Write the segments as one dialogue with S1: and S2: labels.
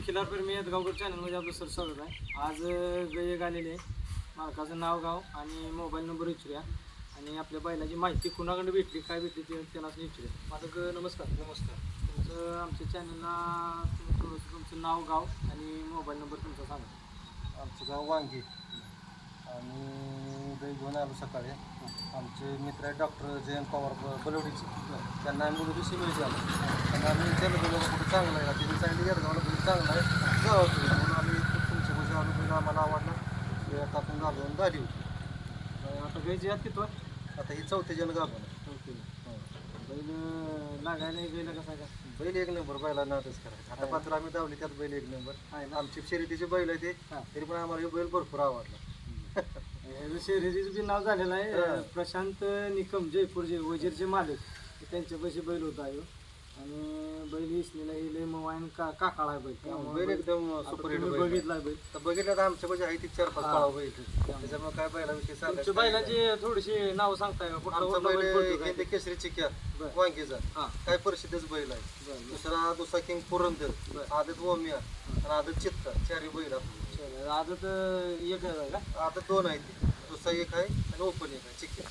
S1: खिलारप्रेमी गावकर चॅनलमध्ये आपलं सर स्वागत आहे. आज गाय एक आलेले आहे. मालकाचं नाव गाव आणि मोबाईल नंबर विचारूया आणि आपल्या बैलाची माहिती कुणाकडे भेटली काय भेटली ते त्यांना विचारूया. मालक नमस्कार.
S2: नमस्कार.
S1: तुमचं आमच्या चॅनलला थोडंसं तुमचं नाव गाव आणि मोबाईल नंबर तुमचा सांगा.
S2: आमचं गाव वांगी आणि गाई घेऊन आलो सकाळी. आमचे मित्र आहेत डॉक्टर जयंत पवार बलवडीचे, त्यांना आम्ही दुसरी वेळ झालो. त्यांना आम्ही त्याला गेलो कुठं चांगलं आहे का तिने सांगितलं गेलं कुठं चांगलं आहे जाऊ म्हणून आम्ही तुमच्या पैसे आलो पहिला आम्हाला आवडला की आता आपण घालून झाली होती.
S1: आता गायची यात किती
S2: आता ही चौथ्या जण घालून
S1: बैल लागायला गेलं कसं का
S2: बैल एक नंबर बैला नादच करायचं. आता पात्र आम्ही धावली त्यात बैल एक नंबर आहे ना. आमची शर्यतीचे बैल आहे ते तरी पण आम्हाला हे बैल भरपूर आवडला.
S1: शर्यतीचं बी नाव झालेलं आहे. प्रशांत निकम जयपूर वजीरचे मालक त्यांच्या पैसे बैल होता आहे आणि बैल इसलेला लय मवायन काकाळा आहे बैल.
S2: बैल एकदम सुपर हिट
S1: बघितला बैल
S2: तर बघितलं तर आमच्या पाहिजे आहे ती 4-5 पाळा बैल त्याच्यामुळे काय बैलाविषयी सांगायचं.
S1: बैलाची थोडीशी नाव सांगताय
S2: आमचा बैल केसरी चिक्या वांगीचा काय परिस्थितीच बैल आहे. दुसरा किंग पुरंदर, आदत ओमिया आणि आदत चित्ता चारी बैल आपले.
S1: आदत एक आहे का?
S2: आदत 2 आहे ती, दुसरा एक आहे आणि ओपन एक आहे चिक्या.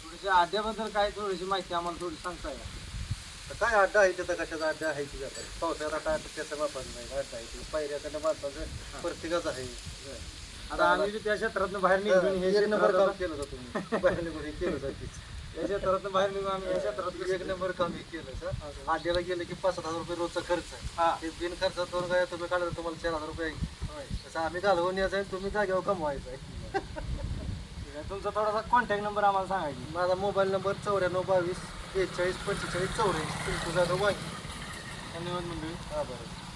S1: थोडीशी आड्याबद्दल काय थोडीशी माहिती आम्हाला थोडी सांगताय का?
S2: काय अड्डा आहे त्याचा कशाचा अड्डा आहे की जातात पावसाळ्यात आता त्याचा वापर नाही अड्डा आहे ती पायऱ्याकडे माणसाचं प्रत्येकाचं आहे.
S1: आता आम्ही बी त्या क्षेत्रातून बाहेर निघून हे
S2: एक नंबर काम केलं जातं तुम्ही बाहेर निघून हे केलं जातं
S1: त्या क्षेत्रातून बाहेर निघून आम्ही या क्षेत्रात
S2: एक नंबर काम हे केलं सर. आड्याला गेलं की 5,000 रुपये रोजचा खर्च आहे. ते बिन खर्चात 2 गाया तुम्ही काढला तुम्हाला 4,000 रुपये तसं आम्ही घालवून यायचं आहे तुम्ही जागेवर कमवायचं आहे.
S1: तुमचा थोडासा कॉन्टॅक्ट नंबर आम्हाला सांगायची.
S2: माझा मोबाईल नंबर 9422 42 45 44 पिंटू जाधव वांगी.
S1: धन्यवाद मंडळी.
S2: बरं.